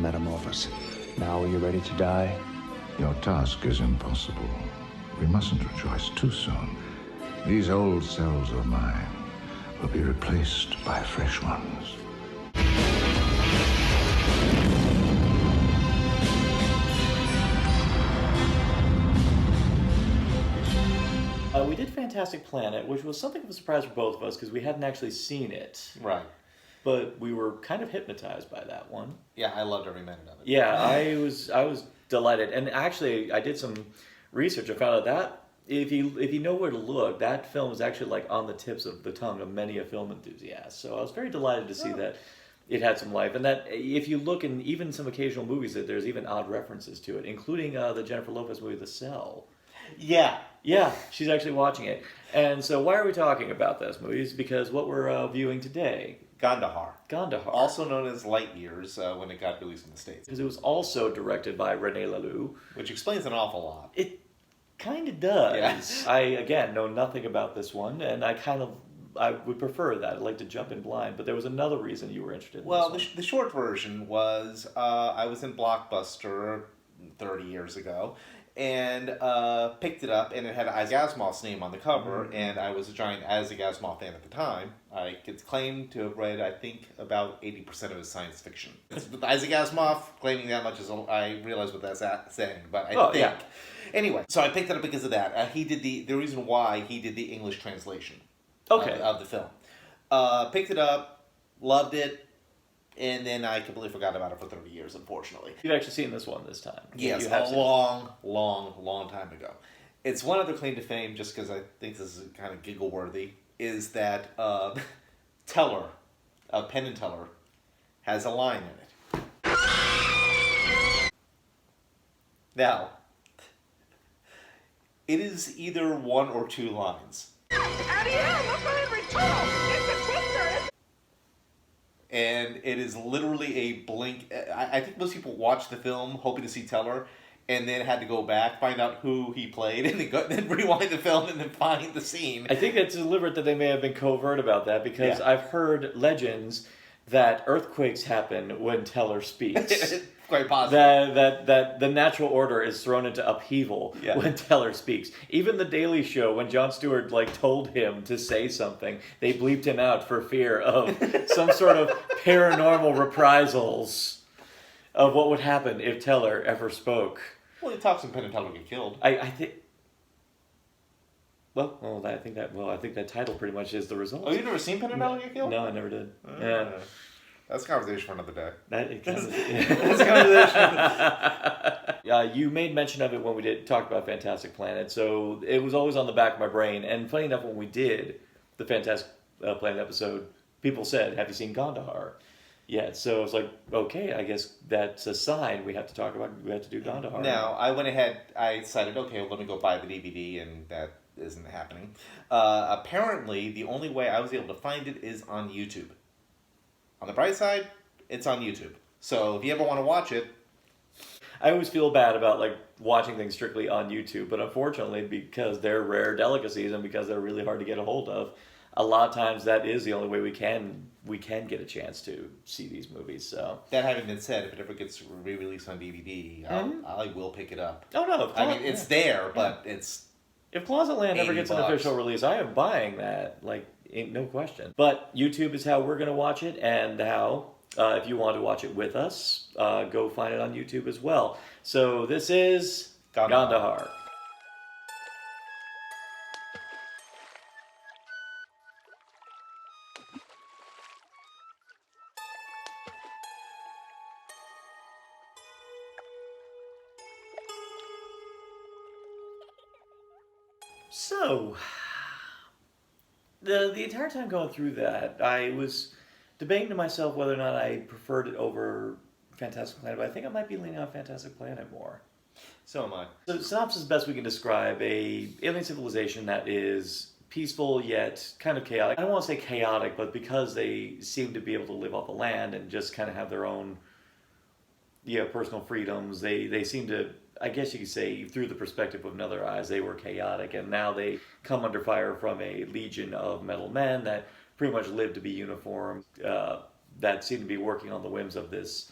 metamorphosis. Now are you ready to die? Your task is impossible. We mustn't rejoice too soon. These old cells of mine will be replaced by fresh ones. We did Fantastic Planet, which was something of a surprise for both of us because we hadn't actually seen it. Right. But we were kind of hypnotized by that one. Yeah, I loved every minute of it. Yeah, I was delighted. And actually, I did some research. I found out that if you know where to look, that film is actually like on the tips of the tongue of many a film enthusiast. So I was very delighted to see that it had some life. And that if you look in even some occasional movies, that there's even odd references to it, including the Jennifer Lopez movie, The Cell. Yeah. Yeah, she's actually watching it. And so why are we talking about those movies? Because what we're viewing today... Gandahar. Gandahar. Also known as Light Years when it got released in the States. Because it was also directed by Rene Leloux. Which explains an awful lot. It kind of does. Yes. I, again, know nothing about this one, and I would prefer that. I'd like to jump in blind, but there was another reason you were interested in Well, this one. the short version was I was in Blockbuster 30 years ago, and picked it up, and it had Isaac Asimov's name on the cover, and I was a giant Isaac Asimov fan at the time. I could claim to have read, I think, about 80% of his science fiction. With Isaac Asimov, claiming that much is, I realize what that's saying, but I think... Yeah. Anyway, so I picked it up because of that. He did the reason why he did the English translation of the film. Picked it up, loved it, and then I completely forgot about it for 30 years, unfortunately. You've actually seen this one this time. Yes, You have a seen it. long time ago. It's one other claim to fame, just because I think this is kind of giggle-worthy, is that Teller, Penn and Teller, has a line in it. Now, it is either one or two lines. And it is literally a blink. I think most people watch the film hoping to see Teller, and then had to go back, find out who he played, and then rewind the film and then find the scene. I think it's deliberate that they may have been covert about that, because I've heard legends that earthquakes happen when Teller speaks. Quite possible. That the natural order is thrown into upheaval when Teller speaks. Even The Daily Show, when Jon Stewart told him to say something, they bleeped him out for fear of some sort of paranormal reprisals of what would happen if Teller ever spoke. Well, he talks and Penn and Teller get killed. I think. I think that title pretty much is the result. Oh, you've never seen Penn and Teller get killed? No, I never did. Yeah. That's a conversation for another day. That's a conversation. You made mention of it when we talk about Fantastic Planet, so it was always on the back of my brain. And funny enough, when we did the Fantastic Planet episode, people said, "Have you seen Gandahar?" Yeah, so it's like, okay, I guess that's a sign we have to talk about. We have to do Gandahar. Now, I went ahead. I decided, okay, well, let me go buy the DVD, and that isn't happening. Apparently, the only way I was able to find it is on YouTube. On the bright side, it's on YouTube. So if you ever want to watch it... I always feel bad about watching things strictly on YouTube, but unfortunately, because they're rare delicacies and because they're really hard to get a hold of, a lot of times that is the only way we can get a chance to see these movies. So that having been said, if it ever gets re-released on DVD, I will pick it up. Oh no! It's there, but it's... If Closet Land ever gets an official release, I am buying that. Ain't no question. But YouTube is how we're going to watch it, and how, if you want to watch it with us, go find it on YouTube as well. So this is Gandahar. So... The entire time going through that, I was debating to myself whether or not I preferred it over Fantastic Planet, but I think I might be leaning on Fantastic Planet more. So am I. So synopsis is best we can describe a alien civilization that is peaceful yet kind of chaotic. I don't want to say chaotic, but because they seem to be able to live off the land and just kind of have their own personal freedoms, they seem to... I guess you could say, through the perspective of Another Eyes, they were chaotic, and now they come under fire from a legion of metal men that pretty much live to be uniformed, that seem to be working on the whims of this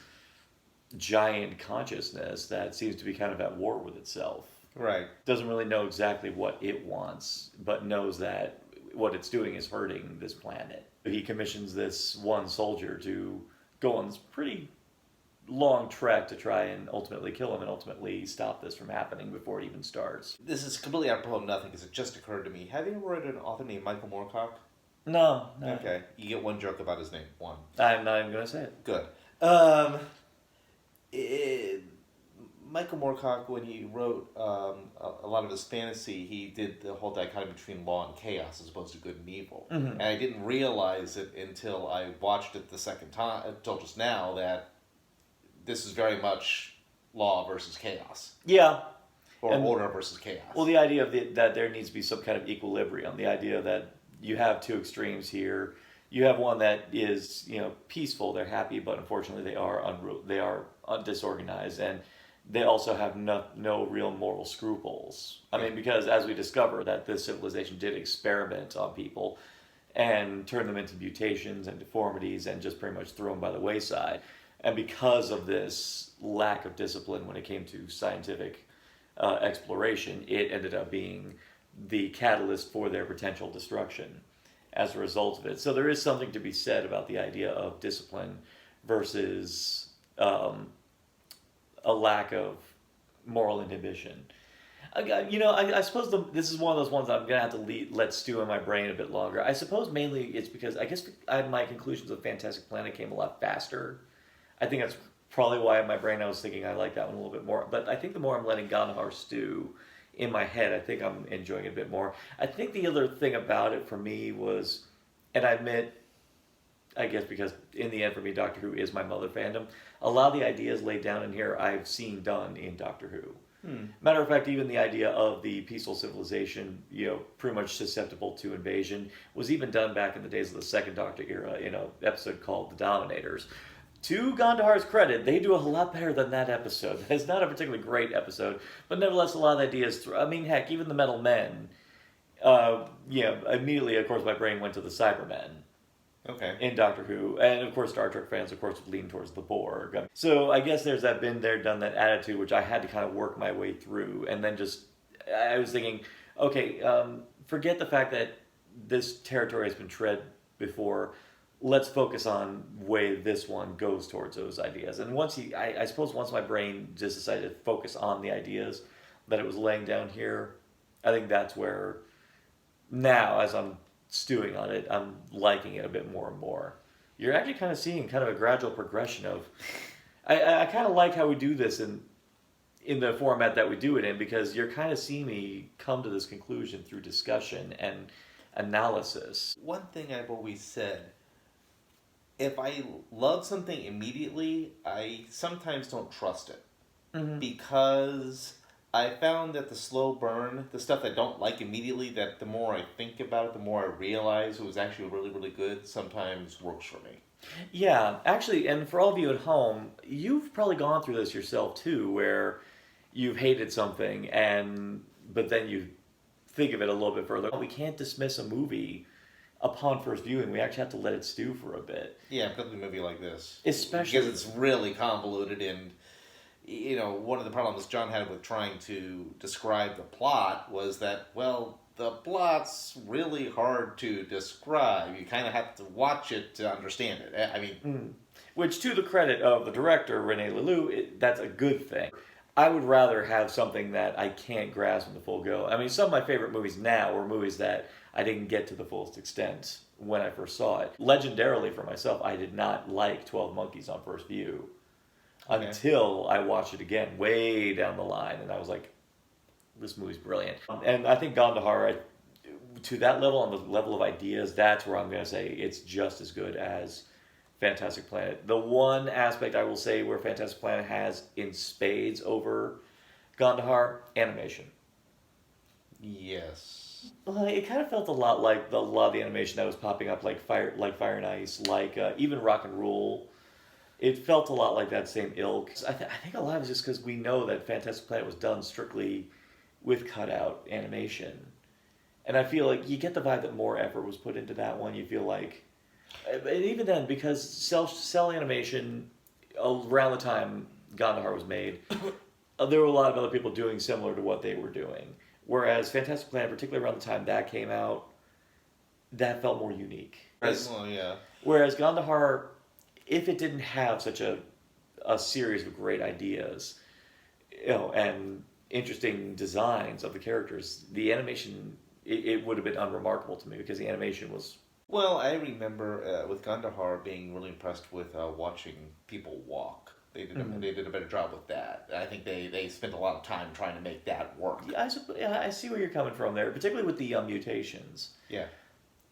giant consciousness that seems to be kind of at war with itself. Right. Doesn't really know exactly what it wants, but knows that what it's doing is hurting this planet. He commissions this one soldier to go on this pretty long trek to try and ultimately kill him and ultimately stop this from happening before it even starts. This is completely apropos of nothing because it just occurred to me. Have you ever read an author named Michael Moorcock? No. Okay. You get one joke about his name. One. I'm not even going to say it. Good. Michael Moorcock, when he wrote a lot of his fantasy, he did the whole dichotomy between law and chaos as opposed to good and evil. Mm-hmm. And I didn't realize it until I watched it the second time, until just now, that this is very much law versus chaos. Yeah. Or order versus chaos. Well, the idea of that there needs to be some kind of equilibrium. The idea that you have two extremes here. You have one that is, peaceful. They're happy, but unfortunately they are disorganized, and they also have no real moral scruples. I mean, because as we discover that this civilization did experiment on people and turn them into mutations and deformities and just pretty much throw them by the wayside. And because of this lack of discipline when it came to scientific exploration, it ended up being the catalyst for their potential destruction as a result of it. So there is something to be said about the idea of discipline versus a lack of moral inhibition. I suppose this is one of those ones I'm going to have to let stew in my brain a bit longer. I suppose mainly it's because I guess my conclusions of Fantastic Planet came a lot faster. I think that's probably why in my brain I was thinking I like that one a little bit more. But I think the more I'm letting Gandahar stew in my head, I think I'm enjoying it a bit more. I think the other thing about it for me was, and I admit, I guess because in the end for me Doctor Who is my mother fandom, a lot of the ideas laid down in here I've seen done in Doctor Who. Matter of fact, even the idea of the peaceful civilization, pretty much susceptible to invasion, was even done back in the days of the Second Doctor era in an episode called The Dominators. To Gandahar's credit, they do a lot better than that episode. It's not a particularly great episode, but nevertheless, a lot of the ideas. Heck, even the Metal Men. Immediately, of course, my brain went to the Cybermen. Okay. In Doctor Who, and of course, Star Trek fans, of course, would lean towards the Borg. So I guess there's that been there, done that attitude, which I had to kind of work my way through, and then I was thinking, okay, forget the fact that this territory has been tread before. Let's focus on the way this one goes towards those ideas. And I suppose once my brain just decided to focus on the ideas that it was laying down here, I think that's where now, as I'm stewing on it, I'm liking it a bit more and more. You're actually kind of seeing kind of a gradual progression of. I kind of like how we do this in the format that we do it in, because you're kind of seeing me come to this conclusion through discussion and analysis. One thing I've always said. If I love something immediately, I sometimes don't trust it. Mm-hmm. Because I found that the slow burn, the stuff I don't like immediately, that the more I think about it, the more I realize it was actually really, really good, sometimes works for me. Yeah, actually, and for all of you at home, you've probably gone through this yourself too, where you've hated something, but then you think of it a little bit further. We can't dismiss a movie upon first viewing. We actually have to let it stew for a bit. Yeah, particularly a movie like this. Especially because it's really convoluted, and one of the problems John had with trying to describe the plot was that, well, the plot's really hard to describe. You kind of have to watch it to understand it. Which, to the credit of the director, Rene Leloux, that's a good thing. I would rather have something that I can't grasp in the full go. I mean, some of my favorite movies now were movies that I didn't get to the fullest extent when I first saw it. Legendarily for myself, I did not like 12 Monkeys on first view until I watched it again way down the line, and I was like, this movie's brilliant. And I think Gandahar, to that level, on the level of ideas, that's where I'm going to say it's just as good as Fantastic Planet. The one aspect I will say where Fantastic Planet has in spades over Gandahar, animation. Yes. Well, it kind of felt a lot like a lot of the animation that was popping up, like Fire and Ice, like even Rock and Roll. It felt a lot like that same ilk. I think a lot of it is just because we know that Fantastic Planet was done strictly with cutout animation. And I feel like you get the vibe that more effort was put into that one. You feel like, and even then, because cell animation around the time Gandahar was made, there were a lot of other people doing similar to what they were doing. Whereas Fantastic Planet, particularly around the time that came out, that felt more unique. Whereas Gandahar, if it didn't have such a series of great ideas, and interesting designs of the characters, the animation, it would have been unremarkable to me because the animation was... Well, I remember with Gandahar being really impressed with watching people walk. They did a better job with that. I think they spent a lot of time trying to make that work. Yeah, I see where you're coming from there, particularly with the mutations. Yeah.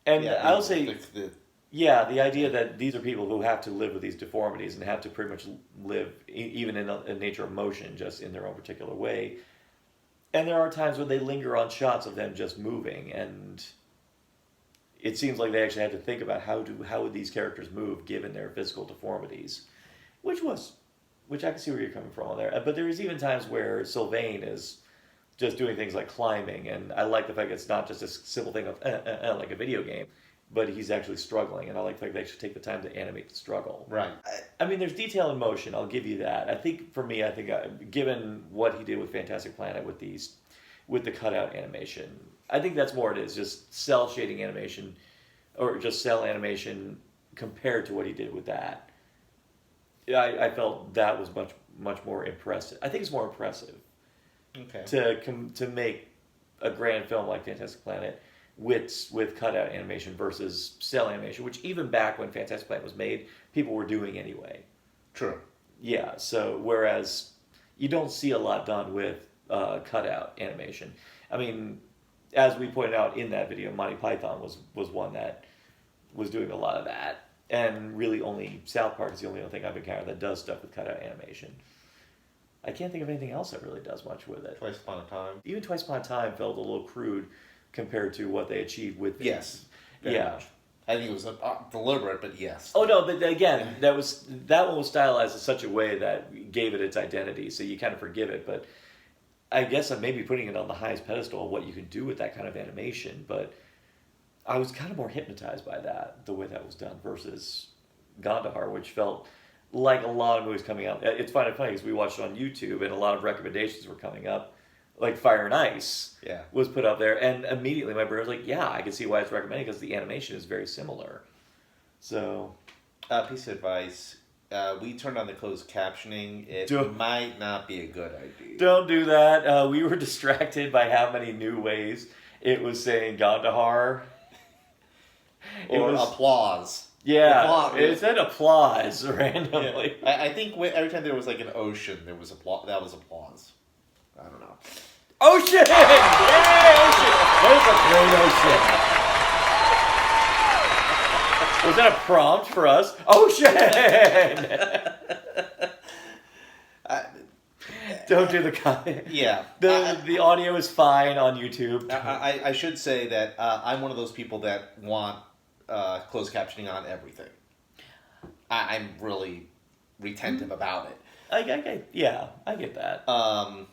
And I'll say... the idea that these are people who have to live with these deformities and have to pretty much live, even in a nature of motion, just in their own particular way. And there are times when they linger on shots of them just moving, and it seems like they actually had to think about how would these characters move given their physical deformities, which I can see where you're coming from on there. But there is even times where Sylvain is just doing things like climbing, and I like the fact that it's not just a simple thing of like a video game, but he's actually struggling, and I like the fact they actually take the time to animate the struggle. Right. I mean, there's detail in motion, I'll give you that. I think, for me, given what he did with Fantastic Planet with the cutout animation, I think that's more it is, just cell shading animation, or just cell animation compared to what he did with that. I felt that was much more impressive. I think it's more impressive to make a grand film like Fantastic Planet with cutout animation versus cell animation, which even back when Fantastic Planet was made, people were doing anyway. True. Yeah, so whereas you don't see a lot done with cutout animation. I mean, as we pointed out in that video, Monty Python was one that was doing a lot of that, and really only South Park is the only other thing I've encountered that does stuff with cutout animation. I can't think of anything else that really does much with it. Twice Upon a Time. Even Twice Upon a Time felt a little crude compared to what they achieved with it. Yes. Yeah. Much. I think it was deliberate, but yes. Oh no, but again, that one was stylized in such a way that gave it its identity, so you kind of forgive it. But I guess I'm maybe putting it on the highest pedestal of what you can do with that kind of animation. But I was kind of more hypnotized by that, the way that was done, versus Gandahar, which felt like a lot of movies coming out. It's funny because we watched it on YouTube, and a lot of recommendations were coming up. Like Fire and Ice was put up there, and immediately my brain was like, yeah, I can see why it's recommended, because the animation is very similar. So... piece of advice, we turned on the closed captioning. It might not be a good idea. Don't do that. We were distracted by how many new ways it was saying Gandahar. Or applause. Yeah, applause. It said applause randomly. Yeah. I think every time there was like an ocean, there was applause. That was applause. I don't know. Ocean! Yay, ocean! There's a great ocean. Was that a prompt for us? Ocean! Don't do the comment. Yeah. The audio is fine on YouTube. I should say that I'm one of those people that want closed captioning on everything. I'm really retentive about it. I get that.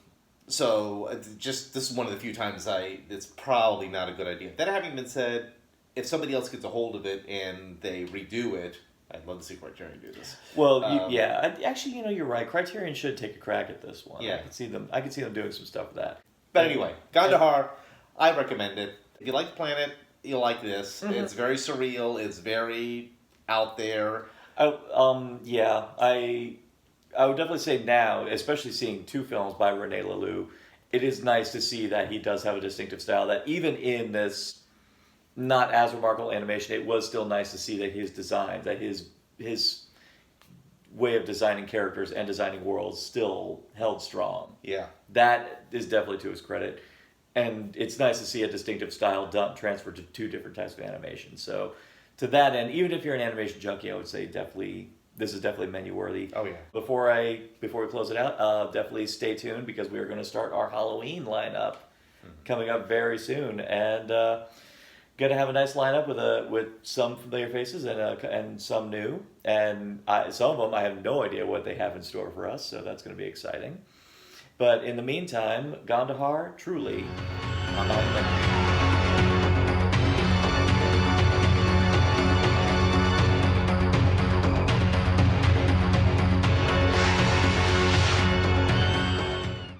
So, this is one of the few times it's probably not a good idea. That having been said, if somebody else gets a hold of it and they redo it, I'd love to see Criterion do this. Well, actually, you're right. Criterion should take a crack at this one. Yeah. I can see them doing some stuff with that. But anyway, Gandahar, I recommend it. If you like the planet, you'll like this. Mm-hmm. It's very surreal. It's very out there. I would definitely say now, especially seeing two films by Rene Leloux, it is nice to see that he does have a distinctive style, that even in this not as remarkable animation, it was still nice to see that his design, that his way of designing characters and designing worlds still held strong. Yeah. That is definitely to his credit. And it's nice to see a distinctive style transferred to two different types of animation. So to that end, even if you're an animation junkie, I would say this is definitely menu worthy. Oh yeah. Before we close it out, definitely stay tuned, because we are going to start our Halloween lineup coming up very soon, and going to have a nice lineup with some familiar faces and some new, and some of them I have no idea what they have in store for us, so that's going to be exciting. But in the meantime, Gandahar, truly,